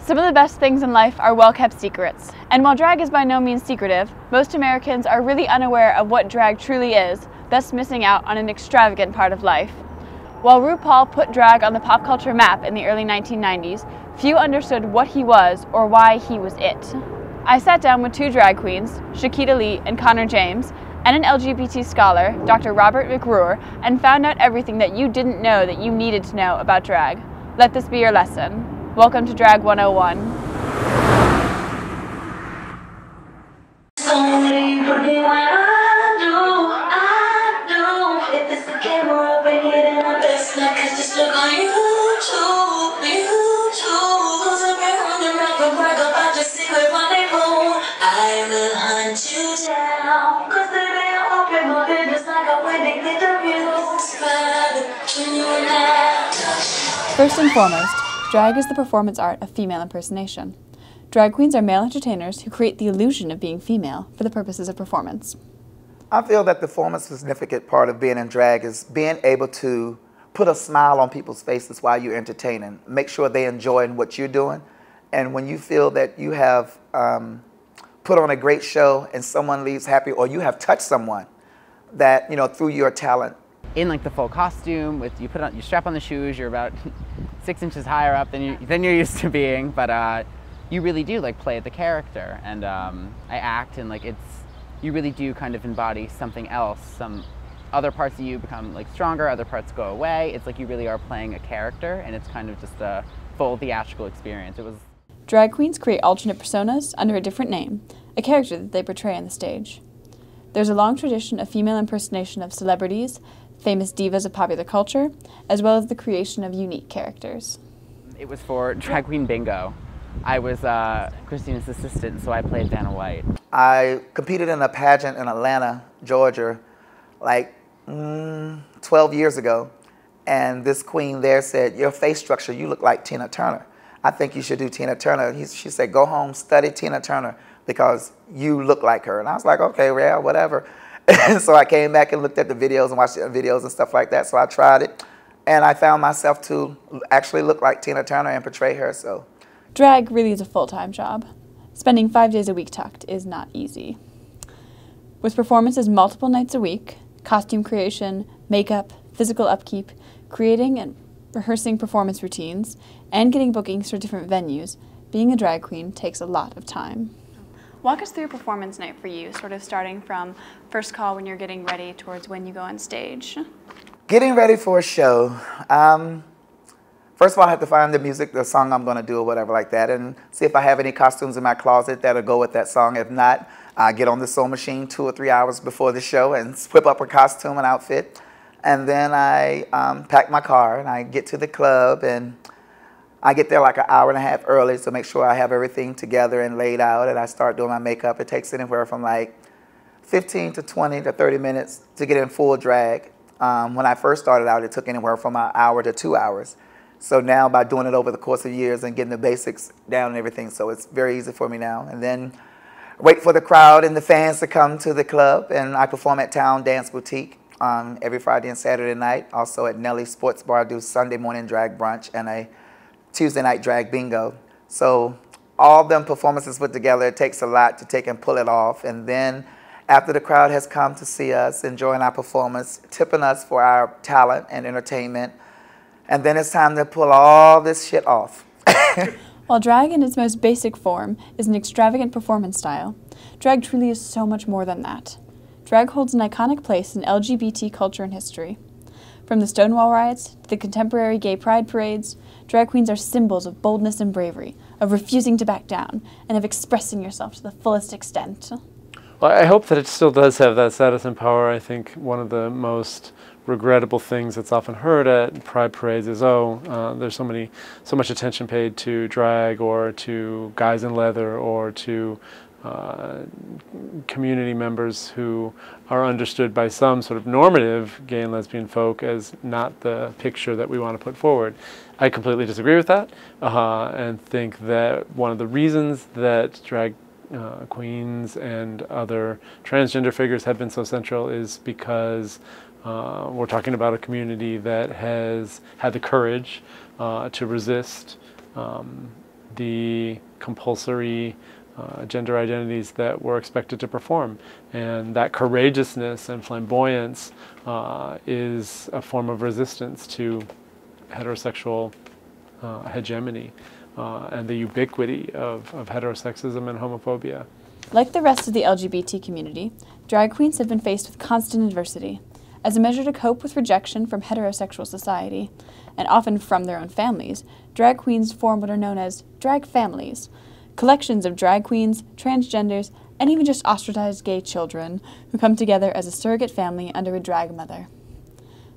Some of the best things in life are well-kept secrets, and while drag is by no means secretive, most Americans are really unaware of what drag truly is, thus missing out on an extravagant part of life. While RuPaul put drag on the pop culture map in the early 1990s, few understood what he was or why he was it. I sat down with two drag queens, Shaquita Lee and Connor James, and an LGBT scholar, Dr. Robert McRuer, and found out everything that you didn't know that you needed to know about drag. Let this be your lesson. Welcome to Drag 101. First and foremost, drag is the performance art of female impersonation. Drag queens are male entertainers who create the illusion of being female for the purposes of performance. I feel that the most significant part of being in drag is being able to put a smile on people's faces while you're entertaining. Make sure they enjoy what you're doing. And when you feel that you have put on a great show and someone leaves happy, or you have touched someone that, through your talent. In like the full costume, with you strap on the shoes, you're about 6 inches higher up than you're used to being, but you really do like play the character, and I act, and like you really do kind of embody something else. Some other parts of you become like stronger, other parts go away. It's like you really are playing a character, and it's kind of just a full theatrical experience. Drag queens create alternate personas under a different name, a character that they portray on the stage. There's a long tradition of female impersonation of celebrities, famous divas of popular culture, as well as the creation of unique characters. It was for Drag Queen Bingo. I was Christina's assistant, so I played Vanna White. I competed in a pageant in Atlanta, Georgia, like 12 years ago, and this queen there said, "Your face structure, you look like Tina Turner. I think you should do Tina Turner." She said, "Go home, study Tina Turner, because you look like her." And I was like, okay, yeah, whatever. So I came back and looked at the videos and watched the videos and stuff like that. So I tried it, and I found myself to actually look like Tina Turner and portray her. So drag really is a full-time job. Spending 5 days a week tucked is not easy. With performances multiple nights a week, costume creation, makeup, physical upkeep, creating and rehearsing performance routines, and getting bookings for different venues, being a drag queen takes a lot of time. Walk us through a performance night for you, sort of starting from first call when you're getting ready towards when you go on stage. Getting ready for a show. First of all, I have to find the music, the song I'm going to do or whatever like that, and see if I have any costumes in my closet that'll go with that song. If not, I get on the sewing machine 2 or 3 hours before the show and whip up a costume and outfit. And then I pack my car and I get to the club, and I get there like an hour and a half early to make sure I have everything together and laid out, and I start doing my makeup. It takes anywhere from like 15 to 20 to 30 minutes to get in full drag. When I first started out, it took anywhere from an hour to 2 hours. So now, by doing it over the course of years and getting the basics down and everything, so it's very easy for me now. And then wait for the crowd and the fans to come to the club, and I perform at Town Dance Boutique every Friday and Saturday night. Also at Nelly's Sports Bar, I do Sunday morning drag brunch and a Tuesday night drag bingo. So all them performances put together, it takes a lot to take and pull it off. And then after the crowd has come to see us, enjoying our performance, tipping us for our talent and entertainment, and then it's time to pull all this shit off. While drag in its most basic form is an extravagant performance style, drag truly is so much more than that. Drag holds an iconic place in LGBT culture and history. From the Stonewall riots to the contemporary gay pride parades, drag queens are symbols of boldness and bravery, of refusing to back down, and of expressing yourself to the fullest extent. Well, I hope that it still does have that status and power. I think one of the most regrettable things that's often heard at pride parades is, there's so much attention paid to drag or to guys in leather or to community members who are understood by some sort of normative gay and lesbian folk as not the picture that we want to put forward. I completely disagree with that and think that one of the reasons that drag queens and other transgender figures have been so central is because we're talking about a community that has had the courage to resist the compulsory gender identities that we're expected to perform. And that courageousness and flamboyance is a form of resistance to heterosexual hegemony and the ubiquity of heterosexism and homophobia. Like the rest of the LGBT community, drag queens have been faced with constant adversity. As a measure to cope with rejection from heterosexual society, and often from their own families, drag queens form what are known as drag families, collections of drag queens, transgenders, and even just ostracized gay children who come together as a surrogate family under a drag mother.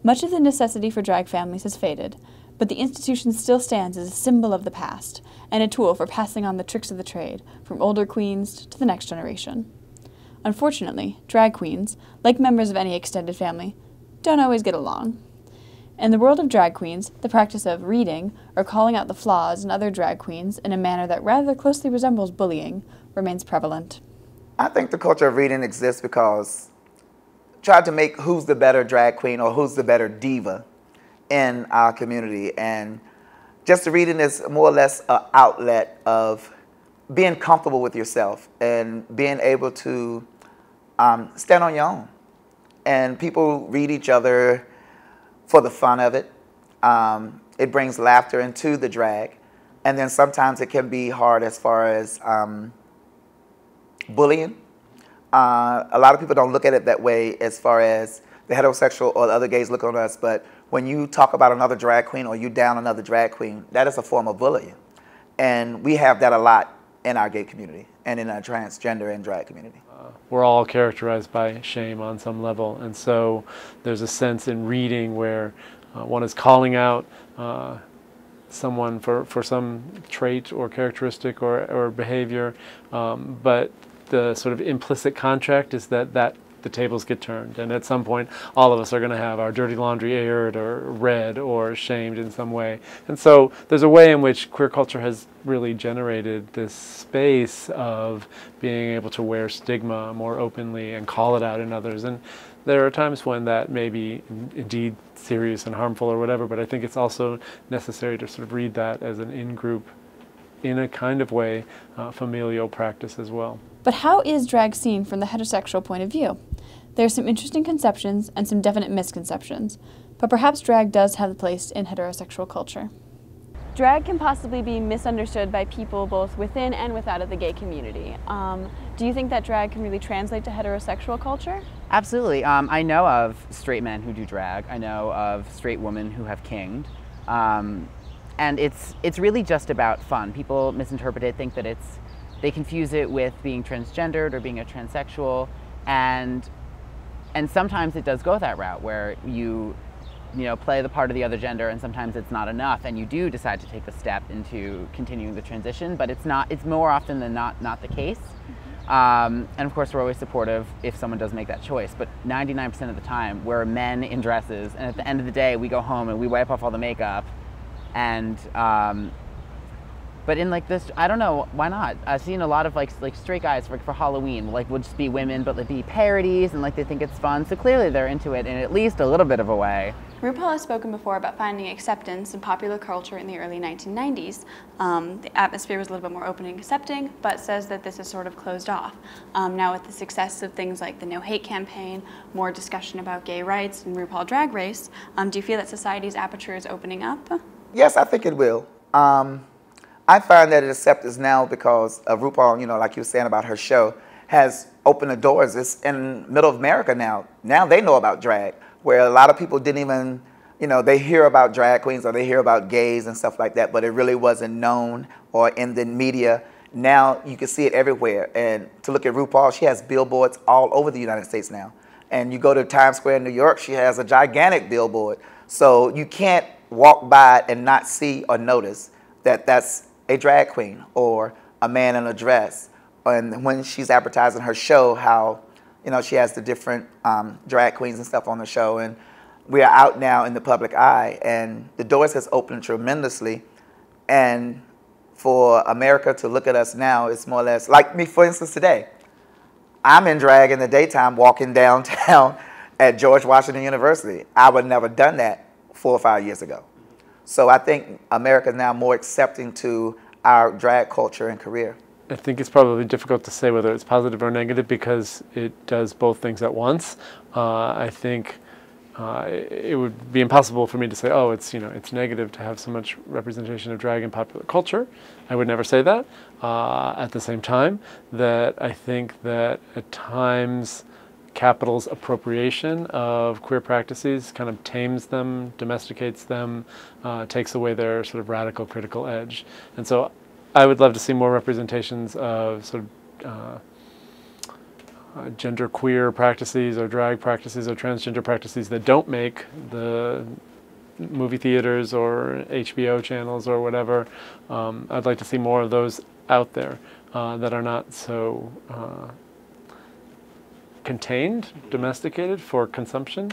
Much of the necessity for drag families has faded, but the institution still stands as a symbol of the past and a tool for passing on the tricks of the trade from older queens to the next generation. Unfortunately, drag queens, like members of any extended family, don't always get along. In the world of drag queens, the practice of reading or calling out the flaws in other drag queens in a manner that rather closely resembles bullying remains prevalent. I think the culture of reading exists because tried to make who's the better drag queen or who's the better diva in our community. And just the reading is more or less an outlet of being comfortable with yourself and being able to stand on your own. And people read each other for the fun of it. It brings laughter into the drag. And then sometimes it can be hard as far as bullying. A lot of people don't look at it that way as far as the heterosexual or the other gays look on us, but when you talk about another drag queen or you down another drag queen, that is a form of bullying. And we have that a lot in our gay community and in our transgender and drag community. We're all characterized by shame on some level, and so there's a sense in reading where one is calling out someone for some trait or characteristic or behavior, but the sort of implicit contract is that the tables get turned, and at some point all of us are going to have our dirty laundry aired or read or shamed in some way. And so there's a way in which queer culture has really generated this space of being able to wear stigma more openly and call it out in others. And there are times when that may be indeed serious and harmful or whatever, but I think it's also necessary to sort of read that as an in-group, in a kind of way, familial practice as well. But how is drag seen from the heterosexual point of view? There are some interesting conceptions and some definite misconceptions, but perhaps drag does have a place in heterosexual culture. Drag can possibly be misunderstood by people both within and without of the gay community. Do you think that drag can really translate to heterosexual culture? Absolutely. I know of straight men who do drag. I know of straight women who have kinged. And it's really just about fun. People misinterpret it, think that they confuse it with being transgendered or being a transsexual, and sometimes it does go that route where you play the part of the other gender, and sometimes it's not enough, and you do decide to take the step into continuing the transition, but it's more often than not the case. And of course, we're always supportive if someone does make that choice, but 99% of the time, we're men in dresses, and at the end of the day, we go home and we wipe off all the makeup, and but in like this, I don't know, why not? I've seen a lot of like straight guys for Halloween, would just be women, but be parodies, and they think it's fun. So clearly they're into it in at least a little bit of a way. RuPaul has spoken before about finding acceptance in popular culture in the early 1990s. The atmosphere was a little bit more open and accepting, but says that this is sort of closed off. Now with the success of things like the No Hate campaign, more discussion about gay rights and RuPaul Drag Race, do you feel that society's aperture is opening up? Yes, I think it will. I find that it accepts now because of RuPaul, like you were saying about her show, has opened the doors. It's in middle of America now. Now they know about drag, where a lot of people didn't even, they hear about drag queens or they hear about gays and stuff like that, but it really wasn't known or in the media. Now you can see it everywhere. And to look at RuPaul, she has billboards all over the United States now. And you go to Times Square in New York, she has a gigantic billboard. So you can't walk by and not see or notice that that's a drag queen or a man in a dress. And when she's advertising her show, how she has the different drag queens and stuff on the show, and we are out now in the public eye, and the doors has opened tremendously. And for America to look at us now, it's more or less like me, for instance, today. I'm in drag in the daytime walking downtown at George Washington University. I would never done that 4 or 5 years ago. So I think America is now more accepting to our drag culture and career? I think it's probably difficult to say whether it's positive or negative because it does both things at once. I think it would be impossible for me to say, oh, it's negative to have so much representation of drag in popular culture. I would never say that. At the same time, that I think that at times capital's appropriation of queer practices kind of tames them, domesticates them, takes away their sort of radical critical edge. And so I would love to see more representations of sort of gender queer practices or drag practices or transgender practices that don't make the movie theaters or HBO channels or whatever. I'd like to see more of those out there that are not so contained, domesticated for consumption.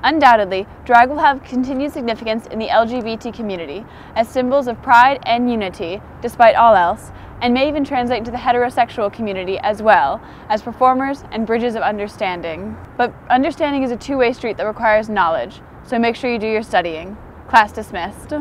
Undoubtedly, drag will have continued significance in the LGBT community as symbols of pride and unity, despite all else, and may even translate into the heterosexual community as well, as performers and bridges of understanding. But understanding is a two-way street that requires knowledge, so make sure you do your studying. Class dismissed.